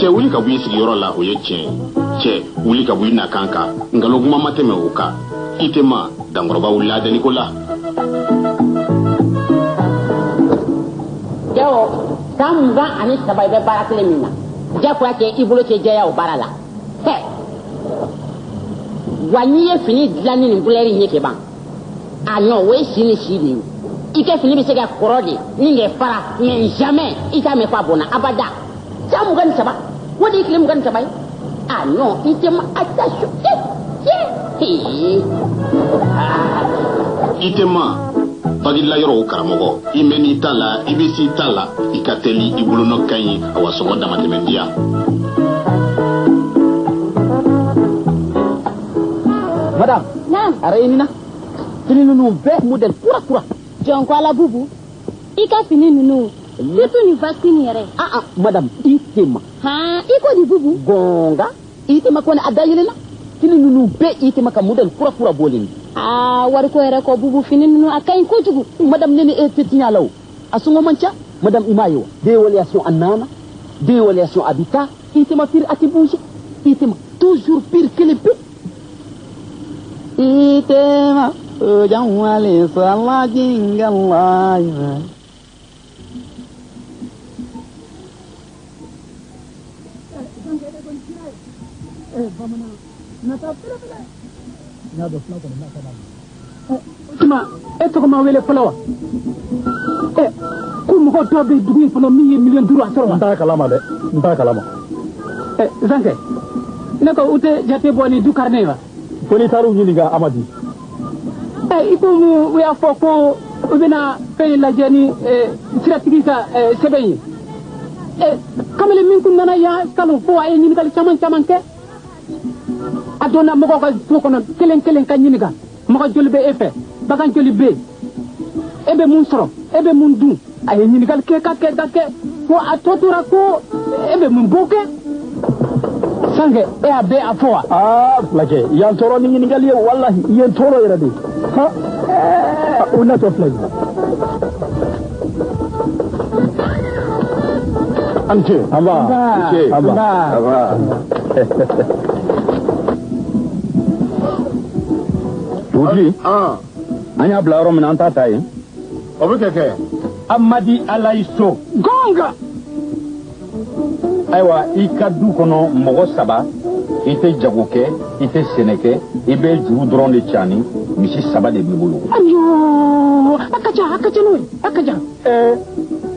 cɛ wuli ka bɔ i sigiyɔrɔ la o ye tiɲɛ cɛ wuli ka bɔ i nakan kan nkalon kuma ma tɛmɛ o kan i tɛ ma dankɔrɔba wulila deliko la. Jawo san 23 i bɛ baara kelen min na jagoya kɛ i bolo tɛ jɛya o baara la wa n'i ye fini dilan ni nin couleur in ye ka ban non o ye si ni si de ye i ka fini bɛ se ka kɔrɔ de ni kɛ fara mais jamais i t'a mɛn ko a bɔnna abada san 23 o de ye tile 23 ye non i tɛ ma attention i tɛ ma bagila yɔrɔ karamɔgɔ i mɛn n'i ta la i bɛ s'i ta la i ka teli i bolonɔ ka ɲi a wa sɔgɔ damatɛmɛdiya. Madame, arayinina fini ninnu bɛɛ modèle kura Jɔn ko ala bubu i ka fini ninnu surtout ni vaccine yɛrɛ madame i tɛ ma i ko di bubu gonga i tɛ ma kɔni a da yɛlɛla fini ninnu bɛɛ i tɛ ma ka modèle kura bɔlen wariko yɛrɛ kɔ bubu fini ninnu a ka ɲi kojugu madame ne ni e tɛ tiɲɛ la o a sɔngɔ man ca madame i m'a ye wa dévaluation a nana dévaluation a bɛ taa i tɛ ma pire a tɛ bouger i tɛ ma toujours pire kelen pe i tɛ ma o janwale sala jingala Tuma e tɔgɔ ma wele fɔlɔ wa ko mɔgɔ dɔ bɛ dugu in kɔnɔ min ye million 5 a sɔrɔ wa? N t'a kalama dɛ n t'a kalama. Zankɛ ne ko u tɛ jate bɔ ni du carnet wa? Ko n'i taara u ɲininka Amadi. I ko u y'a fɔ ko u bɛna fɛn lajɛ ni siratigi ka sɛbɛn ye kamalen min kun nana yan salon fo a ye ɲininkali caman kɛ a donna mɔgɔw ka so kɔnɔ kelen ka ɲininka mɔgɔ joli bɛ e fɛ bagan joli bɛ e bɛ mun sɔrɔ e bɛ mun dun a ye ɲininkali kɛ ka kɛ fo a tɔ tora ko e bɛ mun bɔ kɛ Sankɛ e y'a bɛɛ a fɔ wa? Fulakɛ i y'an tɔɔrɔ ni ɲininkali ye walahi i ye n tɔɔrɔ yɛrɛ de o natɔ filɛ an ce an ba Uji an y'a bila yɔrɔ min na an t'a ta yen o bɛ kɛ kɛ Amadi Alayi So gonga ayiwa i ka du kɔnɔ mɔgɔ 3 i tɛ jago kɛ i tɛ sɛnɛ kɛ i bɛ juru dɔrɔn de caani misi 3 de b'i bolo. ayo a ka ca n'o ye a ka ca.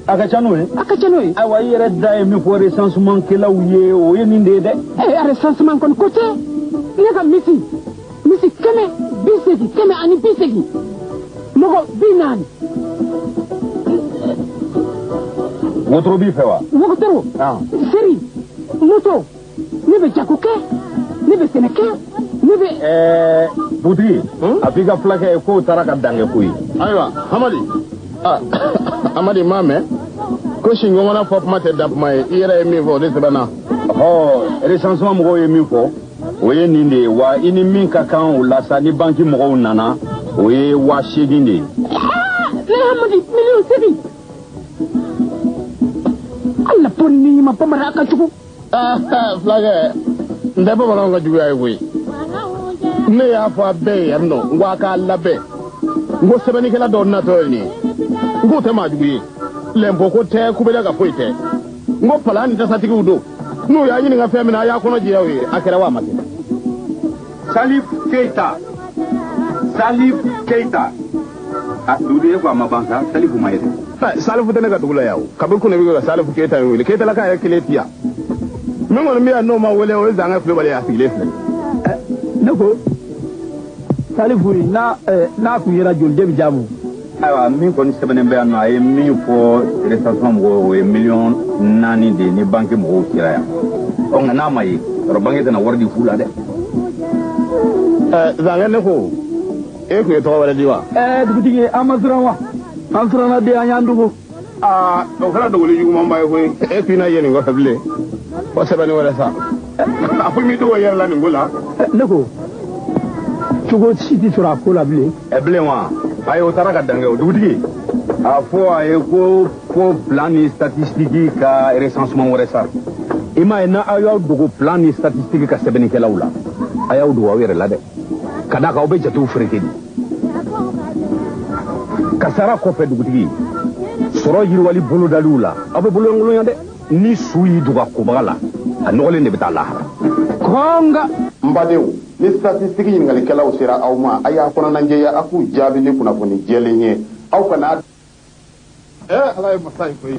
A ka ca n'o ye. A ka ca n'o ye. ayiwa i yɛrɛ da ye min fɔ recensement kɛlaw ye o ye nin de ye dɛ. recensement kɔni ko tɛ ne ka misi 180 ani 80 mɔgɔ 40. wotoro b'i fɛ wa? wotoro seri moto ne bɛ jago kɛ ne bɛ sɛnɛ kɛ ne bɛ. Butigi a f'i ka fulakɛ ye k'o taara ka dan kɛ ko ye. ayiwa Amadi m'a mɛn ko si ɲɔgɔnna fɔ kuma tɛ da kuma ye i yɛrɛ ye min fɔ o de sɛbɛnna. recensement mɔgɔw ye min fɔ o ye nin de ye wa i ni min ka kan o la sa ni banki mɔgɔw nana o ye 8,000 de ye. ne Amadi million 7. Ala ponni ma bamara ka jugu. Fulakɛ n tɛ bamananw ka juguya ye koyi ne y'a fɔ a bɛɛ ye yan nɔ n ko a k'a labɛn n ko sɛbɛnnikɛla dɔw natɔ ye nin ye n k'o tɛ maa jugu ye lɛnpo ko tɛ kubeda ka foyi tɛ n ko palan ni tasatigiw don n'u y'a ɲininka fɛn min na a y'a kɔnɔ jɛya o ye a kɛra wa a ma kɛ. Salif Keita dugu ye ko a ma ban sa Salifu ma ye dɛ. Salifu tɛ ne ka dugu la yan o kabini kun de bɛ ka Salifu Keita in wele Keita la k'a yɛrɛ kelen ti yan min kɔni bɛ yan n'o ma wele o ye Zankɛ Kulibali ye a sigilen filɛ. Ne ko Salifu n'a kun yera joli de bɛ jaamu. ayiwa min kɔni sɛbɛnnen bɛ yan nɔ a ye min fɔ recensement mɔgɔw o ye 4 million de ni banki mɔgɔw sera yan nka n'a ma ye yɔrɔ banki tɛna wari di fu la dɛ. Zankɛ ne ko e kun ye tɔgɔ wɛrɛ di wa? Dugutigi an ma siran wa an siranna de an y'an dogo. o kɛra dogoli jugumanba ye koyi e kun na ye nin kɔfɛ bilen o sɛbɛnni wɛrɛ sa a ko mi dogo yɛrɛ la nin ko la. Ne ko cogo si tɛ sɔrɔ a ko la bilen. bilen wa ayi o taara ka dan kɛ o dugutigi a fɔ a ye ko plan ni statistique ka recensement wɛrɛ sa ima na ayo dugo plan ni statistique ka sebeni kala wala ayo dugo awere la de kada ka obe jatu frekedi kasara ko fe dugutigi soro yirwali bolo dalula abe bolo ngolo yande ni suyi duga ko bala anole ne betala konga mbadew ni statistique yingali kala usira awma aya kona nanje ya aku jabi ni kuna kuni jelenye au kana ala masai koy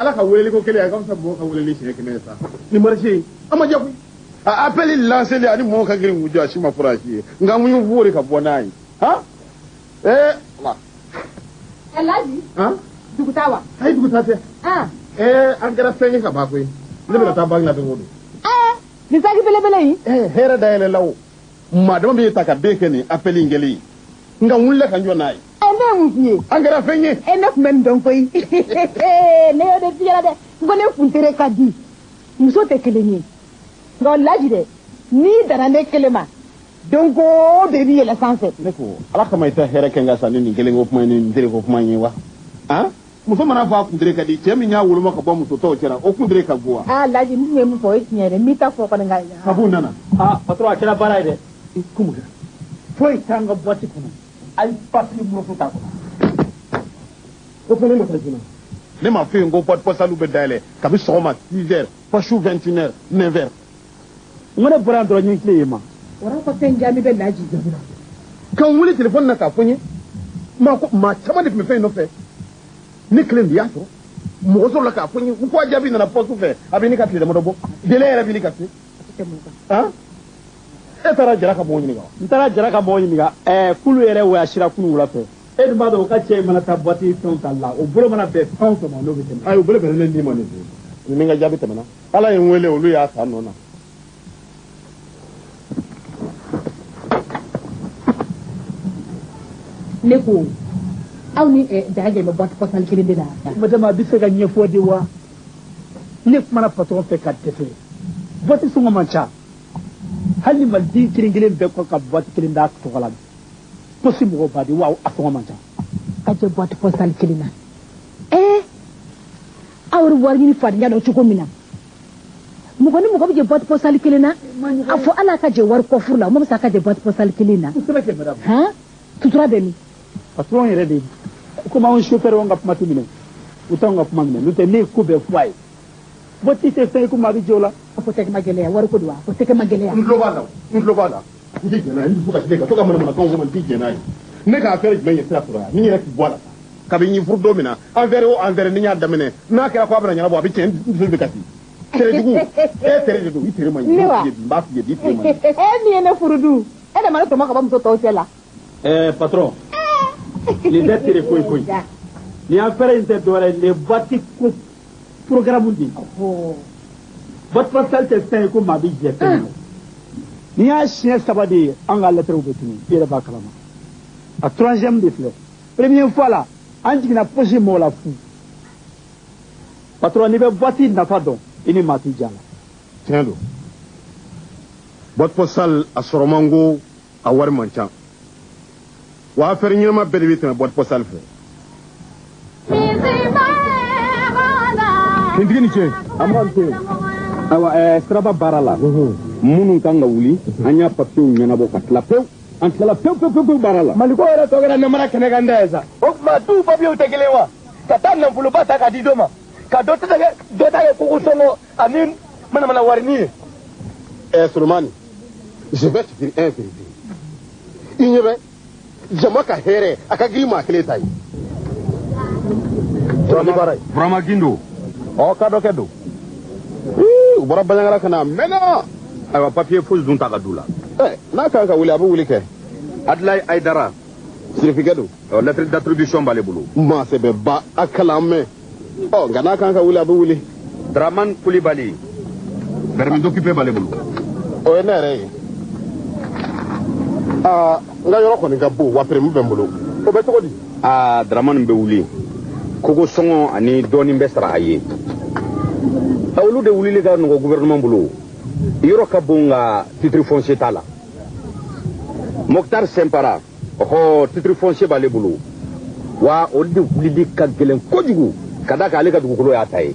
ala ka wele ko kele comme ça bo ka wele ni ke mesa ni marché ama jafu a appel lancer li ani mo ka giri wuja shi ma furashi nga munyu vuri ka bonai ha la Elaji dugutawa ay dugutate an gara fenye ka ba koy ne be ta bang na be wodo ni sagi bele bele yi hera dayele law madama be ta ka be kene appel ngeli nga wulle ka njonai ene mfie angara fenye ene kumen don koy ne yo de tiyara de ngone funtere kadi muso te kelenye ngo laji de ni dana ne kelema donc de bi la sanse ne ko ala kama ita hera kenga sani ni kelengo kuma ni ndire ko kuma ni wa muso mana fa kundire kadi chemi nya wulu maka bo muso to chera o kundire ka goa laji ni me mu fo nyere mi ta fo ko nga abu nana patron akira bara de kumu foi tanga boti kumu ay papi mo futa ko o fele mo tajina ne ma fe ngo pot posalu be dale kabi soma 6h pashu 21h 9h ngone bora ndro nyi kleyema wara ko fen jami be laji jabira kan wuli telephone na ka fonye ma chama de me fe no fe ni klen dia so mo so la ka fonye ko jabi na postu fe abi ni ka tile mo do bo dele era bi ni ka tara jara ka mo nyiniga ntara jara ka mo nyiniga kulu yere wa shira kunu wala fe edma do ka che mana ta boti ton talla o bolo mana be ton to ma no be tem ay o bolo be le ni mo ni nga jabi temana ala yin wele olu ya sa no na ne ko aw ni daage me bot posal kiri dina madama bi se ga nyefo de wa ne mana patron fe ka tefe boti sungo mancha hali mal di kiringilin be ko ka boti kirin da to kala possible ko badi wa asongo mancha ka je bot posal kirina awru war ni fadi nyado chuko mina mugoni mugo je bot posal kirina afo ala ka je war ko furla mo sa ka je bot posal kirina tutura de mi patron yere de ko ma on chauffeur on ga pamatu mine utonga pamatu mine lute ne ko be fwai boti se fe ko ma bi jola afo tek magele war ko dwa afo tek magele ntlo bala ndike na ndi fuka ndika toka mana ko ngoma ndike na ne ka affaire me yesra tura ni yere ki bola kabi ni fur domina envers o envers ni nya damene na ka ko abana nya bo abi ten bi kati tere dugu tere dugu itere man ni ba fi di tere man ni ene furudu ene mara to maka ba mu to tela patron les êtres koi ni affaire interdore les bati ko programme di votre pasal te ko ma bi je ni a chien sabadi anga lettre au betini ira ba kalama a troisième de fleur première fois là anji na posé mo la fou patron ni be bati na pardon ini mati jala tiens do votre pasal a soromango a war mancha wa fer nyama bedewit na votre pasal fe kindigini che amante awa straba barala munu kanga wuli anya papio nyana bo katla peu antla peu barala maliko era to gara namara kene gandeza o ma tu papio tegelewa katana fulu bata ka didoma ka dota ko kusongo anin mana warni Soulmani je vais te dire un vérité inyebe jama ka here akagiri ma kele tai Tony barai Brahma Gindo o kado kedo ubara banyangara kana mena aywa papier fausse dun ta ka dula na kan ka wuli abu wuli ke Adlai Aidara certificat do lettre d'attribution bale bulu ma se be ba akalame ngana kan ka wuli abu wuli Draman Koulibaly permis d'occuper bale bulu o ene re nga yoro ko ni gabo wa permis be mbulu o be to di Draman be wuli kogo songo ani doni be sara aye awlu de wuli le ga no gouvernement bulu yoro ka bonga titre foncier tala Mokhtar Sempara ho titre foncier bale bulu wa o de wuli di ka gelen kojugu kada ka ale ka dugukolo ya taye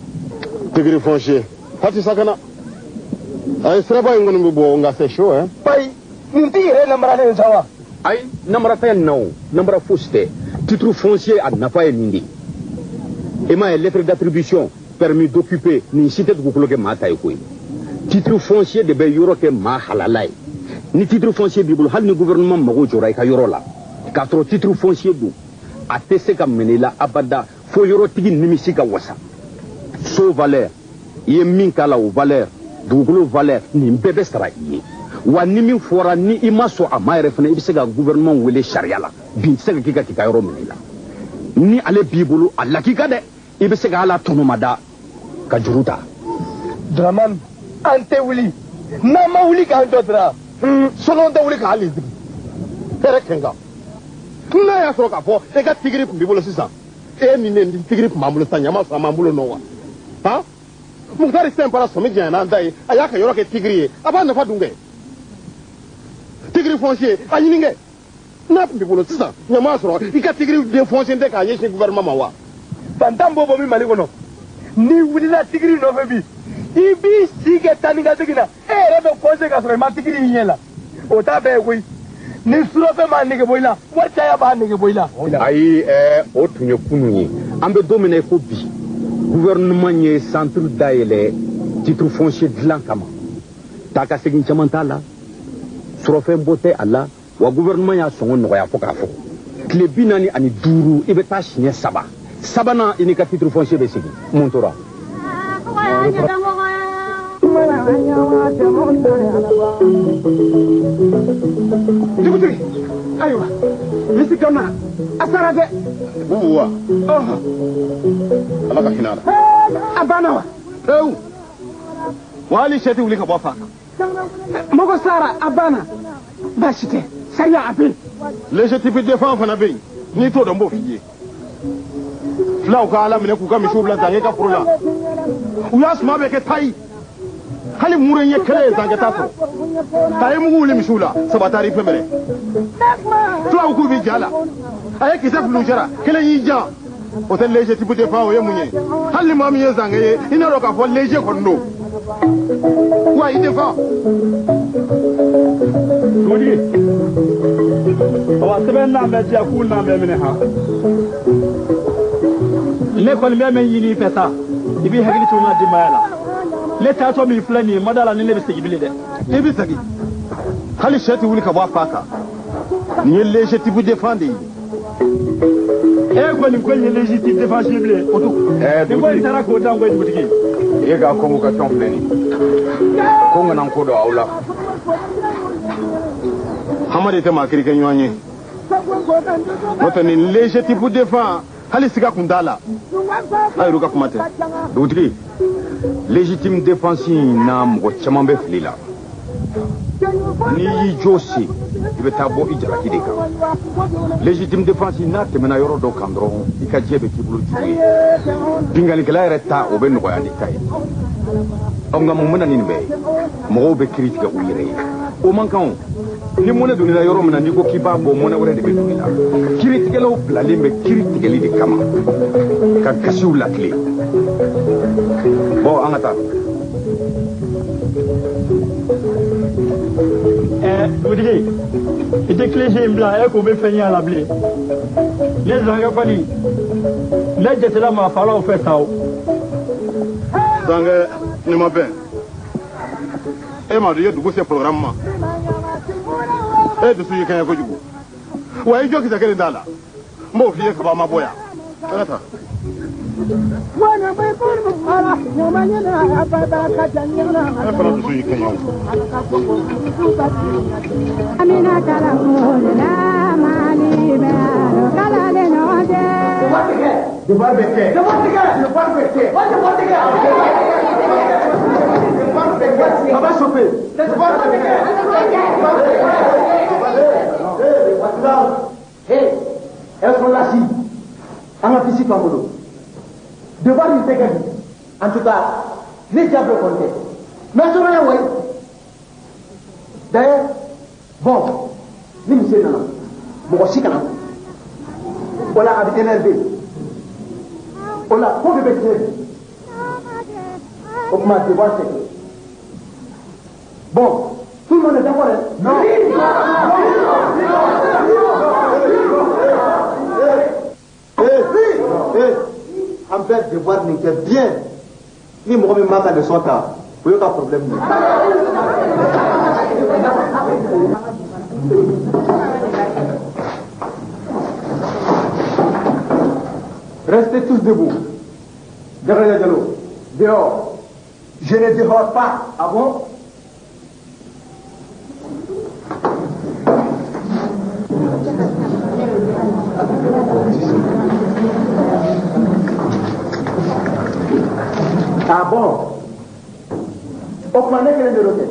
Tigre foncier. Hati sakana. Ay sraba ngonu bo nga c'est chaud hein. Pai, nintire namara ne sawa. Ay namara fa non, namara fuste. Titre foncier a n'a pas émindi. Et ma lettre d'attribution permis d'occuper ni cité de Gukoloke Mata Ekoi. Titre foncier de Beyoro ke ma halalai. Ni titre foncier bibul hal ni gouvernement mago jora ka yorola. Katro titre foncier du a tese ka menela abada fo yoro tigi nimisi ka wasa. So valeur, ye min kala o valeur, dugukolo valeur ni bebe sara ye. Wa ni min fora ni imaso amayre fana ibise ka gouvernement wele sharia la. Bin se ka kika yoro menela. Ni ale bibulu alla kika de ibise ka ala tonomada ka juruta. Draman ante wuli. Nama wuli ka antotra. Selon de wuli ka ali digi. Tere kenga. Na ya so ka fo e ka tigiri bibulu sisan. E ni ne tigiri mamulu sanya ma so mamulu no wa. Ha? Mugari sempara so mi jana ndai ayaka yoro ke tigiri aba na fa dunge. Tigiri foncier ayininge. Na bibulu sisan nyama so i ka tigiri de foncier de ka yeshi gouvernement ma wa. Bantambo bo mi mali kono. Ni wuli la tigiri no fe bi. Ibi sige taniga digina. Rebe kose ka so ma tigiri nyela. O ta be wi. Ni suro fe ma nige boila. Wacha ya ba nige boila. Ayi o tunye kununye. Ambe domine ko bi. Gouvernement nye centre daele titre foncier dilan kama. Taka segin chamantala. Suro fe mbote ala wa gouvernement ya songo no ya foka fo. Kle binani ani duru ibe ta shinye saba. Sabana inika titre foncier be sigi. Montora. Djibouti, ayiwa, misi kama, asarade. Uwa. Ala ka hinala. Abana wa. Wali sheti wuli ka bofa. Mogo sara abana. Bashite, saya abin. Légitipe défense fana be. Ni to don bo fiye. Flaw ka ala mine ku ka mishu bla tange ka furula. Uya sma be ke tai. Hali muren ye kele zange taso. Tai mu wuli mishula sabatari femere. Flaw ku bi jala. Aye ki sef lujara kele yi ja. O te légitipe défense ye munye. Hali mami ye zange ye ina ro ka fo léger konno. Wa yi défense. Godi. Awa seben na be ja ku na be mine ha. Le kon me men yini feta. Ibi hagili to na di mayala. Le ta to mi flani madala ne be sigibile de. Ibi sagi. Hali sheti wuli ka ba faka. Ni légitipe défendre. Ko ni ko ni légitime défensible oto. Ni ko tara ko dan ko dibutigi. E ga convocation pleni. Ko ngana ko do awla. Hamade te makiri ke nyanye. Wata ni légitipe défendre. Hali siga kundala. Ayiru ka kumate. Dutigi. Légitime défense na mo chaman be flila. Ni yi josi ibe tabo ijara kideka. Légitime défense na temena yoro do kandro ikajebe kibulu juye. Bingali kala reta obe no ya dikai. Onga mo mena ni be. Mo be critique o yire. O mankan ni mona dunila yoro mena ni ko kiba bo mona wore de be dunila. Critique lo plalimbe critique li de kama. Ka kasiu la clé. Bon angata. Godi. Ite cléché mbla e ko be fenya la blé. Les zanga kwani. Les jetela ma fala o fetao. Zanga ni ma ben. E ma do dugo se programme ma. E do suyi kan ko jugo. Wa yi joki zakere dala. Mo fiye ka ba ma boya. Angata. Wana bai kurbu ala, nyamanya na ababa kajanyana. Fana do suyi kan yo. Amina kala mola mali baro kala le noje. De barbete. De barbete. Baba chauffé. Hey, elles sont là-ci. On a ici comme nous. Devoir une pégagie. En tout cas, les diables comptaient. Mais ce n'est pas. D'ailleurs, bon, nous sommes là. Nous sommes là. On a énervé. On a trop de bêtises. comment devoir c'est que. Bon, tout le monde est d'accord, hein? Non. En fait, devoir n'est que bien. Ni moi, même ma de son temps. Vous n'avez pas de problème. Restez tous debout. Derrière Diallo. Dehors. Je ne dehors pas. Ah bon? Ah bon? Augmentez quel est le roquet?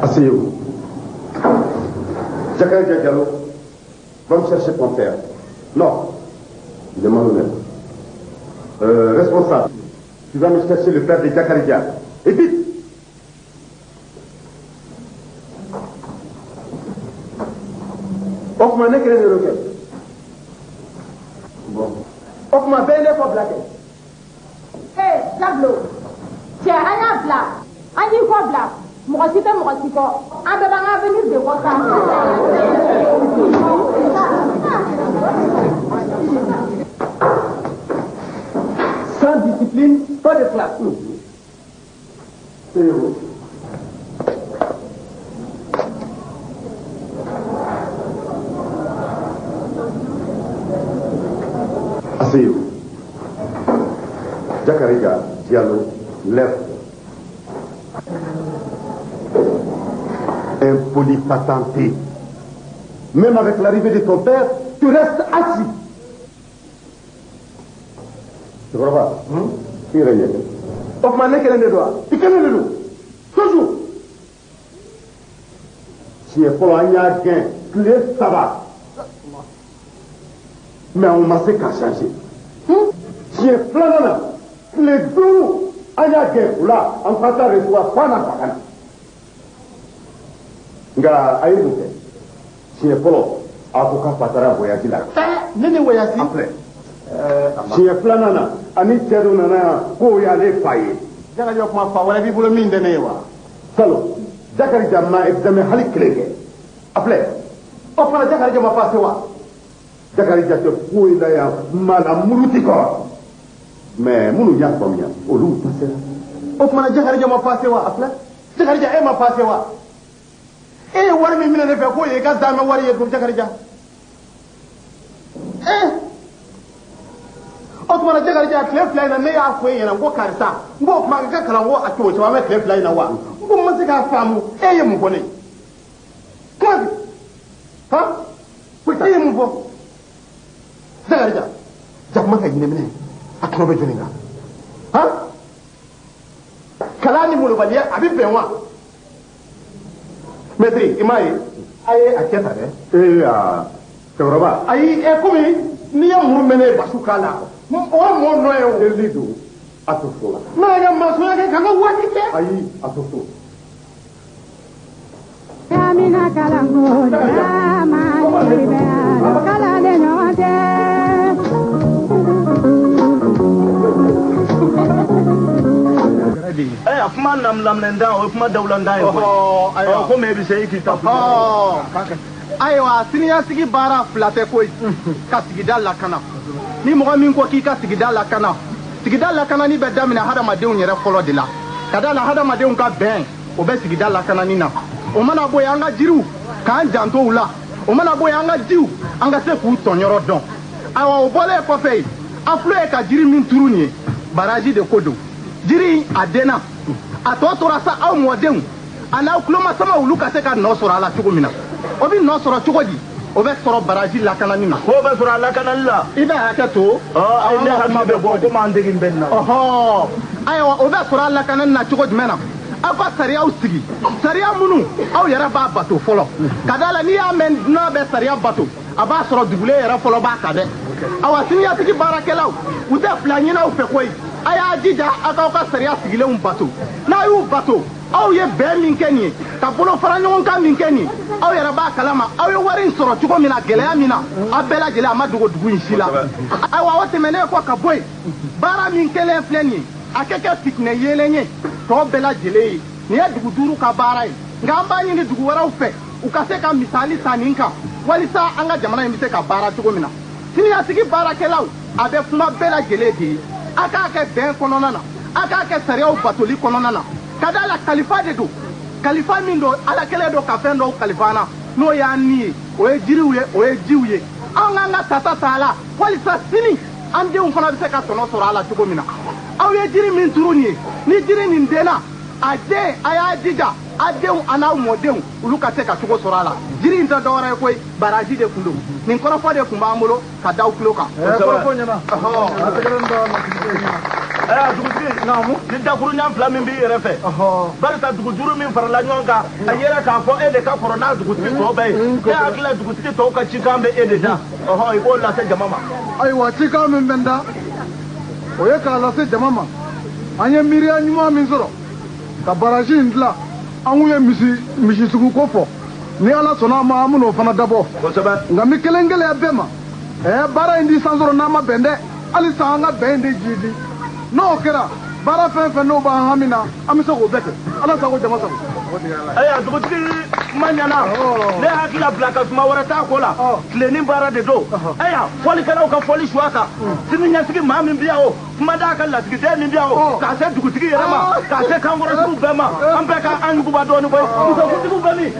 Asseyez-vous. Zakaria Diallo, va me chercher ton père. Non, il est malhonnête. Responsable, tu vas me chercher le père de Zakaria. Et vite! Okma ne kere ne roke. Bon. Okma ben ne ko blake. Eh, Jablo. Tiens, anya bla. Ani ko bla. Mokosite mokosiko. Abe banga venir de kota. Sans discipline, pas de classe. C'est vous. Asseyez-vous. Zakaria Diallo, lève. Impoli patenté. Même avec l'arrivée de ton père, tu restes assis. Tu comprends pas? Tu es réveillé. Okmane quel est le droit? Tu connais le droit? Toujours. Si il faut un gain, clé, ça va. Mais on m'a fait qu'à changer. Si il faut les deux, un gain, là, en faisant recevoir pas dans sa nga ayi mun kɛ siɲɛ fɔlɔ avocat fa taara voyage la. ne ni voyage. après siɲɛ filanan na ani cɛ dɔ nana yan k'o y'ale fa ye. Zakaria kuma fa wɛrɛ b'i bolo min tɛ ne ye wa. salon Zakaria ma examen hali kelen kɛ. après o fana Zakaria ma passé wa. Zakaria tɛ foyi la yan mala muruti kɔrɔ. mais minnu y'a faamuya olu passé la. o fana Zakaria ma passé wa après Zakaria e ma passé wa. Eh, wari min minɛ ne fɛ k'o ye i ka zamɛ wari ye Zakaria. O tuma na Zakaria tile fila in na ne y'a fɔ e ɲɛna ko karisa n b'o kuma kɛ kalan ko a cogo caman bɛ tile fila in na wa n ko n ma se k'a faamu e ye mun fɔ ne ye kuma bi han e ye mun fɔ Zakaria jakuma ka ɲinɛ minɛ a tuma bɛ jɔnni kan han kalan ni molobaliya a bɛ bɛn wa. Maître, il m'a dit, aïe, à qui est-ce que c'est vrai? Aïe, comme ni y a mon mené basuka là, oh mon nom est lido, à tout faux. Mais il y a ma soeur qui a oublié. Aïe, à tout faux. Amina kalango, dama libera, kalale nyote. A kuma lamnda o kuma dawlanda ye ko me bi se ki ta ayiwa siniɲɛsigi baara fila tɛ koyi ka sigida lakana ni mɔgɔ min ko k'i ka sigida lakanani bɛ daminɛ hadamadenw yɛrɛ fɔlɔ de la ka da la hadamadenw ka bɛn o bɛ sigida lakanani na o mana bɔ yen an ka jiriw k'an janto u la o mana bɔ yen an ka jiw an ka se k'u tɔɲɔrɔ dɔn ayiwa o bɔlen kɔfɛ yen a filɛ ye ka jiri min turu nin ye baraji de ko don jiri a denna a tɔ tora sa aw mɔdenw a n'aw tulomasama olu ka se ka nɔ sɔrɔ a la cogo min na o bɛ nɔ sɔrɔ cogo di o bɛ sɔrɔ baraji lakanani na. k'o bɛ sɔrɔ a lakanali la. i bɛ hakɛ to. ne hakili bɛ bɔ komi an degi bɛ nin na. ayiwa o bɛ sɔrɔ a lakanani na cogo jumɛn na aw ka sariyaw sigi sariya minnu aw yɛrɛ b'a bato fɔlɔ ka da la n'i y'a mɛn n'a bɛ sariya bato a b'a sɔrɔ dugulen yɛrɛ fɔlɔ b'a kan dɛ awa siniɲɛsigi baarakɛlaw u tɛ fila ɲini aw fɛ koyi a y'a jija a k'aw ka sariya sigilenw bato n'a y'u bato aw ye bɛn min kɛ nin ye ka bolo fara ɲɔgɔn kan min kɛ nin ye aw yɛrɛ b'a kalama aw ye wari in sɔrɔ cogo min na gɛlɛya min na a bɛɛ lajɛlen a ma dogo dugu in si la ayiwa o tɛmɛnen kɔ ka bɔ yen baara min kɛlen filɛ nin ye a kɛ kɛ fitinɛ yeelen ye tɔ bɛɛ lajɛlen ye nin ye dugu duuru ka baara ye nka an b'a ɲini dugu wɛrɛw fɛ u ka se ka misali ta nin kan walisa an ka jamana in bɛ se ka baara cogo min na siniɲasigi baarakɛlaw a bɛ kuma bɛɛ lajɛlen de ye a k'a kɛ bɛn kɔnɔna na a k'a kɛ sariyaw batoli kɔnɔna na ka da la kalifa de don kalifa min don ala kɛlen don ka fɛn dɔw kalifa an na n'o y'an ni ye o ye jiriw ye o ye jiw ye an k'an ka tata ta a la walisa sini an denw fana bɛ se ka tɔnɔ sɔrɔ a la cogo min na aw ye jiri min turu nin ye ni jiri nin denna a den a y'a jija a denw a n'aw mɔdenw olu ka se ka cogo sɔrɔ a la jiri in tɛ dɔwɛrɛ ye koyi baraji de tun don nin kɔrɔfɔ de tun b'an bolo ka da aw tulo kan. kɔrɔfɔ ɲɛna dugutigi ni dakuru ɲɛ fila min b'i yɛrɛ fɛ barisa dugu duuru min farala ɲɔgɔn kan a yɛrɛ k'a fɔ e de ka kɔrɔ n'a dugutigi tɔw bɛɛ ye e hakili la dugutigi tɔw ka cikan bɛ e de da i b'o lase jama ma. ayiwa cikan min bɛ n da o ye k'a lase jama ma an ye miiriya ɲuman min sɔrɔ ka baraji in dilan an kun ye misisugu ko fɔ ni ala sɔnna a ma an ben'o fana dabɔ nka mi kelen kelen bɛɛ ma baara in di san sɔrɔ n'an ma bɛn dɛ halisa an ka bɛn in de jiidi n'o kɛra baara fɛn fɛn n'o b'an hami na an bɛ se k'o bɛɛ kɛ ala sago jama sago. ayiwa dugutigi ma ɲana ne hakili bila ka suma wɛrɛ t'a ko la tilenni baara de don ayiwa fɔlikɛlaw ka fɔli su a kan siniɲɛsigi maa min bɛ yan o kuma d'a ka lasigiden min bɛ yan o k'a se dugutigi yɛrɛ ma k'a se kankɔrɔtigiw bɛɛ ma an bɛɛ ka an yuguba dɔɔnin koyi musokuntigiw bɛ min.